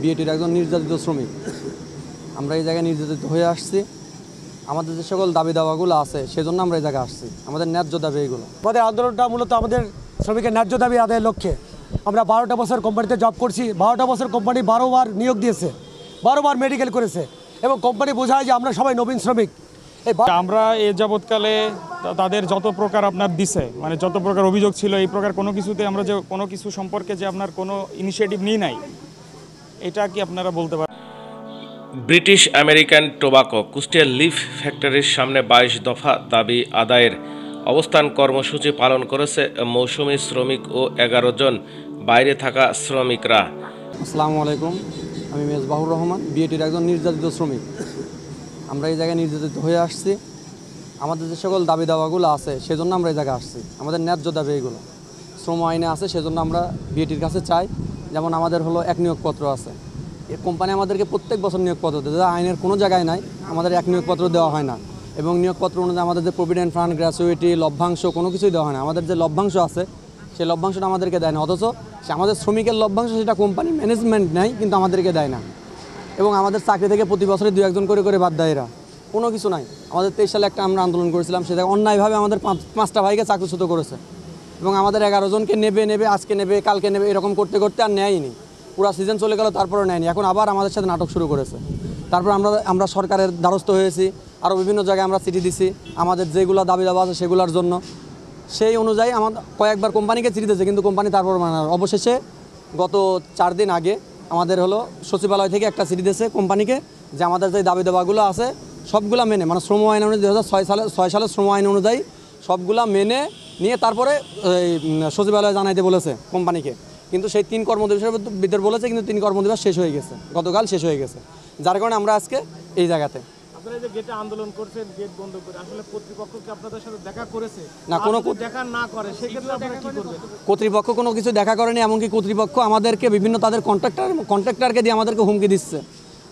বিএটির একজন নির্যাতিত শ্রমিক। আমরা এই জায়গায় নির্যাতিত হয়ে আসছি। আমাদের যে সকল দাবি দাওয়াগুলো আছে সেজন্য আমরা এই জায়গায় আসছি। আমাদের ন্যায্য দাবি এইগুলো। আমাদের আন্দোলনটা মূলত আমাদের শ্রমিকের ন্যায্য দাবি আদায়ের লক্ষ্যে। আমরা 12টা বছর কোম্পানিতে জব করছি। 12টা বছর কোম্পানি 12 বার নিয়োগ দিয়েছে, 12 বার মেডিকেল করেছে এবং কোম্পানি বোঝায় যে আমরা সবাই নবীন শ্রমিক। আমরা এ যাবৎকালে তাদের যত প্রকার আপনার দিছে, মানে যত প্রকার অভিযোগ ছিল, এই প্রকার কোনো কিছুতে আমরা যে কোনো কিছু সম্পর্কে যে আপনার কোনো ইনিশিয়েটিভ নিই নাই, এটা কি আপনারা বলতে পারেন? British American tobacco Kushtia leaf ফ্যাক্টরির সামনে 22 দফা দাবি আদায়ের অবস্থান কর্মসূচি পালন করেছে মৌসুমি শ্রমিক ও 11 জন বাইরে থাকা শ্রমিকরা। আসসালামু আলাইকুম, আমি মেজবাহুর রহমান, বিএটির একজন নির্যাতিত শ্রমিক। আমরা এই জায়গায় নির্যাতিত হয়ে আসছি। আমাদের যে সকল দাবি দাওয়াগুলো আছে সেজন্য আমরা এই জায়গায় আসছি। আমাদের ন্যায্য দাবি এইগুলো শ্রম আইনে আছে, সেজন্য আমরা বিএটির কাছে চাই। যেমন আমাদের হলো এক নিয়োগপত্র আছে, কোম্পানি আমাদেরকে প্রত্যেক বছর নিয়োগপত্র দেয়, আইনের কোনো জায়গায় নাই আমাদের এক নিয়োগপত্র দেওয়া হয় না। এবং নিয়োগপত্র অনুযায়ী আমাদের যে প্রভিডেন্ট ফান্ড, গ্র্যাচুইটি, লভ্যাংশ কোনো কিছুই দেওয়া হয় না। আমাদের যে লভ্যাংশ আছে সেই লভ্যাংশটা আমাদেরকে দেয় না, অথচ সে আমাদের শ্রমিকের লভ্যাংশ সেটা কোম্পানি ম্যানেজমেন্ট নেয় কিন্তু আমাদেরকে দেয় না। এবং আমাদের চাকরি থেকে প্রতি বছরে 2-1 জন করে বাদ দেয় এরা, কোনো কিছু নাই। আমাদের 23 সালে একটা আমরা আন্দোলন করেছিলাম, সেটা অন্যায়ভাবে আমাদের 5টা ভাইকে চাকরিচ্যুত করেছে এবং আমাদের 11 জনকে নেবে আজকে নেবে কালকে নেবে এরকম করতে করতে আর নেয়নি। পুরো সিজন চলে গেল, তারপরে নেয়নি। এখন আবার আমাদের সাথে নাটক শুরু করেছে। তারপর আমরা সরকারের দ্বারস্থ হয়েছি, আরও বিভিন্ন জায়গায় আমরা চিঠি দিছি আমাদের যেগুলো দাবি দাবা আছে সেগুলোর জন্য। সেই অনুযায়ী আমাদের কয়েকবার কোম্পানিকে চিঠি দিয়েছে কিন্তু কোম্পানি তারপর অবশেষে গত 4 দিন আগে আমাদের হলো সচিবালয় থেকে একটা চিঠি দিয়েছে কোম্পানিকে যে আমাদের যে দাবি দাবাগুলো আছে সবগুলা মেনে, মানে শ্রম আইন অনুযায়ী 2006 সালের শ্রম আইন অনুযায়ী সবগুলা মেনে নিয়ে তারপরে সচিবালয়ে জানাইতে বলেছে কোম্পানিকে। কিন্তু সেই 3 কর্মদিবসের ভিতর বলেছে, কিন্তু 3 কর্মদিবস শেষ হয়ে গেছে, গতকাল শেষ হয়ে গেছে। যার কারণে আমরা আজকে এই জায়গাতে। আপনারা যে গেটে আন্দোলন করছেন, গেট বন্ধ করে, আসলে কর্তৃপক্ষ কি আপনাদের সাথে দেখা করেছে? না, কোনো দেখা না করে সেই ক্ষেত্রে আপনারা কি করবেন? কর্তৃপক্ষ কোনো কিছু দেখা করেনি। এমনকি কর্তৃপক্ষ আমাদেরকে বিভিন্ন তাদের কন্ট্রাক্টরকে দিয়ে আমাদেরকে হুমকি দিচ্ছে।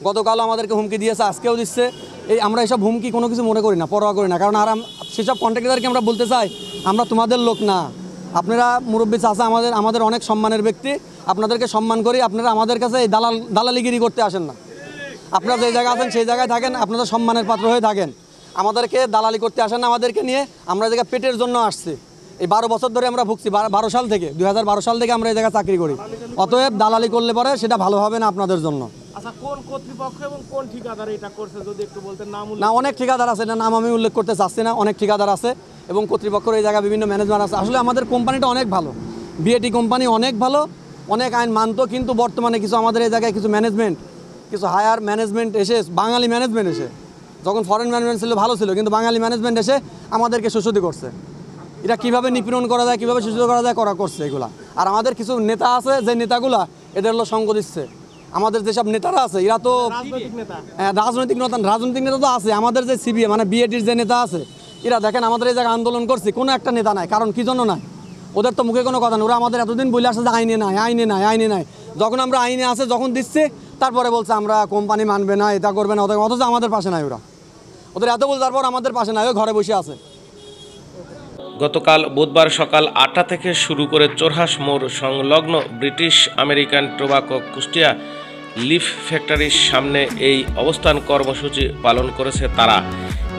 গতকালও আমাদেরকে হুমকি দিয়েছে, আজকেও দিচ্ছে। আমরা এসব হুমকি কোনো কিছু মনে করি না, পরোয়া করি না। কারণ সেসব কন্ট্রাক্টরকে আমরা বলতে চাই আমরা তোমাদের লোক না, আপনারা মুরব্বী চাচা, আমাদের অনেক সম্মানের ব্যক্তি, আপনাদেরকে সম্মান করি। আপনারা আমাদের কাছে এই দালালিগিরি করতে আসেন না। আপনারা যে জায়গায় আছেন সেই জায়গায় থাকেন, আপনাদের সম্মানের পাত্র হয়ে থাকেন। আমাদেরকে দালালি করতে আসেন না আমাদেরকে নিয়ে। আমরা এই জায়গায় পেটের জন্য আসছি। এই 12 বছর ধরে আমরা ভুগছি, 12 সাল থেকে 2012 সাল থেকে আমরা এই জায়গায় চাকরি করি। অতএব দালালি করলে পরে সেটা ভালো হবে না আপনাদের জন্য। আচ্ছা, কোন কর্তৃপক্ষ এবং কোন ঠিকাদার এটা করছে যদি একটু বলতেন? না, অনেক ঠিকাদার আছে, এটা নাম আমি উল্লেখ করতে চাচ্ছি না। অনেক ঠিকাদার আছে এবং কর্তৃপক্ষের এই জায়গায় বিভিন্ন ম্যানেজমেন্ট আছে। আসলে আমাদের কোম্পানিটা অনেক ভালো, বিএটি কোম্পানি অনেক ভালো, অনেক আইন মানত। কিন্তু বর্তমানে কিছু আমাদের এই জায়গায় কিছু ম্যানেজমেন্ট, কিছু হায়ার ম্যানেজমেন্ট এসে, বাঙালি ম্যানেজমেন্ট এসে, যখন ফরেন ম্যানেজমেন্ট ছিল ভালো ছিল, কিন্তু বাঙালি ম্যানেজমেন্ট এসে আমাদেরকে শোষিত করছে। এটা কীভাবে নিপীড়ন করা যায়, কীভাবে শোষিত করা যায় করছে এগুলা। আর আমাদের কিছু নেতা আছে, যে নেতাগুলা এদের হলো সঙ্গ দিচ্ছে। আমাদের যেসব নেতারা আছে এরা তো রাজনৈতিক নেতা তো আছে। আমাদের যে সিবিএ মানে বিএটির যে নেতা আছে এরা দেখেন আমাদের এই জায়গায় আন্দোলন করছে, কোনো একটা নেতা নাই। কারণ কি জন্য নাই? ওদের তো মুখে কোনো কথা নেই। ওরা আমাদের এতদিন বলে আসছে যে আইনে নাই। যখন আমরা আইনে আছে যখন দিচ্ছে তারপরে বলছে আমরা কোম্পানি মানবে না, এটা করবে না, অথচ আমাদের পাশে নাই। ওদের এত বল, তারপর আমাদের পাশে নাই, ঘরে বসে আছে। গতকাল বুধবার সকাল 8টা থেকে শুরু করে চোরহাস মোড় সংলগ্ন British American tobacco Kushtia leaf ফ্যাক্টরির সামনে এই অবস্থান কর্মসূচি পালন করেছে তারা।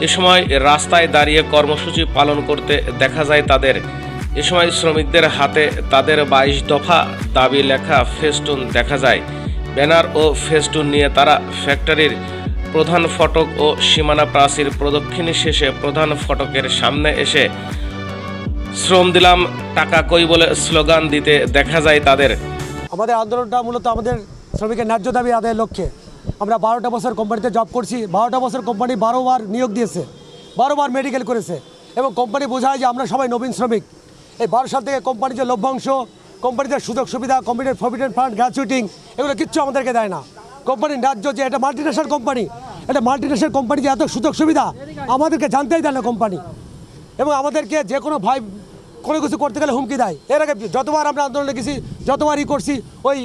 এ সময় রাস্তায় দাঁড়িয়ে কর্মসূচি পালন করতে দেখা যায় তাদের। এ সময় শ্রমিকদের হাতে তাদের 22 দফা দাবি লেখা ফেস্টুন দেখা যায়। ব্যানার ও ফেস্টুন নিয়ে তারা ফ্যাক্টরির প্রধান ফটক ও সীমানা প্রাচীর প্রদক্ষিণ শেষে প্রধান ফটকের সামনে এসে শ্রম দিলাম টাকা কই বলে স্লোগান দিতে দেখা যায় তাদের। আমাদের আন্দোলনটা মূলত আমাদের শ্রমিকের ন্যায্য দাবি আদায়ের লক্ষ্যে। আমরা 12টা বছর কোম্পানিতে জব করছি। 12টা বছর কোম্পানি 12 বার নিয়োগ দিয়েছে, 12 বার মেডিকেল করেছে এবং কোম্পানি বোঝায় যে আমরা সবাই নবীন শ্রমিক। এই 12 সাল থেকে কোম্পানির যে লভ্যাংশ, কোম্পানিতে সুযোগ সুবিধা, কোম্পানির প্রভিডেন্ট ফান্ড, গ্র্যাচুইটি, এগুলো কিচ্ছু আমাদেরকে দেয় না। কোম্পানির ন্যায্য যে এটা মাল্টিনেশনাল কোম্পানি, এটা মাল্টিনেশনাল কোম্পানি যে এত সুযোগ সুবিধা আমাদেরকে জানতেই দেয় না কোম্পানি। এবং আমাদেরকে যে কোনো ভাই কোনো কিছু করতে গেলে হুমকি দেয়। এর আগে যতবার আমরা আন্দোলনে গেছি, যতবারই করছি, ওই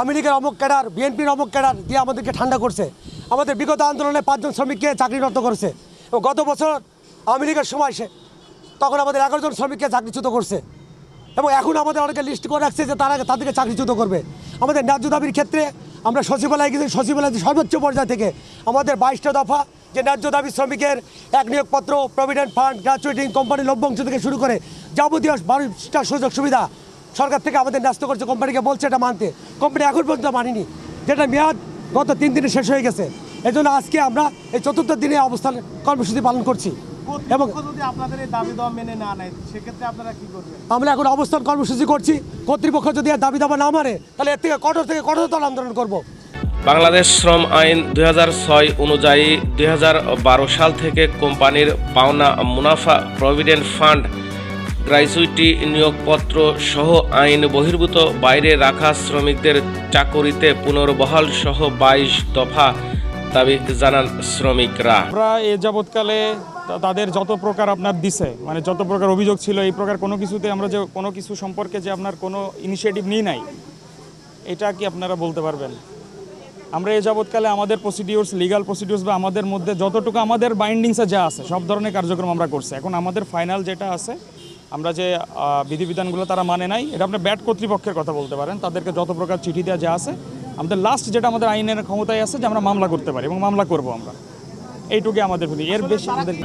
আমেরিকার অমুক ক্যাডার, বিএনপির অমুক ক্যাডার দিয়ে আমাদেরকে ঠান্ডা করছে। আমাদের বিগত আন্দোলনে 5 জন শ্রমিককে চাকরিরত করেছে এবং গত বছর আমেরিকার সময় তখন আমাদের 11 জন শ্রমিককে চাকরিচ্যুত করছে এবং এখন আমাদের অনেকে লিস্ট করে রাখছে যে তাদেরকে চাকরিচ্যুত করবে। আমাদের ন্যায্য দাবির ক্ষেত্রে আমরা সচিবালয়ে গেছি, সচিবালয় সর্বোচ্চ পর্যায় থেকে আমাদের 22টা দফা যে ন্যায্য দাবি শ্রমিকের এক নিয়োগপত্র, প্রভিডেন্ট ফান্ড, গ্র্যাচুইটি, কোম্পানির লভ্যাংশ থেকে শুরু করে যাবতীয় 22টা সুযোগ সুবিধা সরকার থেকে আমাদের ন্যস্ত করছে। কোম্পানিকে বলছে এটা মানতে, কোম্পানি এখন পর্যন্ত মানিনি, যেটা মেয়াদ গত 3 দিনে শেষ হয়ে গেছে। এই জন্য আজকে আমরা এই 4র্থ দিনে অবস্থান কর্মসূচি পালন করছি। এবং যদি আপনাদের এই দাবি দেওয়া মেনে না নেয় সেক্ষেত্রে আপনারা কি করবেন? আমরা এখন অবস্থান কর্মসূচি করছি। কর্তৃপক্ষ যদি আর দাবি দাবা না মানে তাহলে এর থেকে কঠোরতর আন্দোলন করব। বাংলাদেশ শ্রম আইন 2006 অনুযায়ী 2012 সাল থেকে কোম্পানির পাওনা মুনাফা, প্রভিডেন্ট ফান্ড, গ্র্যাচুইটি, নিয়োগপত্র সহ আইন বহির্ভূত বাইরে রাখা শ্রমিকদের চাকরিতে পুনর্বহাল সহ 22 দফা দাবি জানান শ্রমিকরা। আমরা এ যাবৎকালে তাদের যত প্রকার আপনার দিছে, মানে যত প্রকার অভিযোগ ছিল, এই প্রকার কোনো কিছুতে আমরা যে কোনো কিছু সম্পর্কে যে আপনার কোনো ইনিশিয়েটিভ নিই নাই, এটা কি আপনারা বলতে পারবেন? আমরা এ যাবৎকালে আমাদের প্রসিডিউরস, লিগাল প্রসিডিউরস বা আমাদের মধ্যে যতটুকু আমাদের বাইন্ডিংসে যা আছে সব ধরনের কার্যক্রম আমরা করছি। এখন আমাদের ফাইনাল যেটা আছে, আমরা যে বিধিবিধানগুলো তারা মানে নাই, এটা আপনার ব্যাট কর্তৃপক্ষের কথা বলতে পারেন। তাদেরকে যত প্রকার চিঠি দেওয়া যা আছে, আমাদের লাস্ট যেটা আমাদের আইনের ক্ষমতায় আছে যে আমরা মামলা করতে পারি এবং মামলা করব আমরা, এইটুকুই আমাদের প্রতি। এর বেশি আমাদের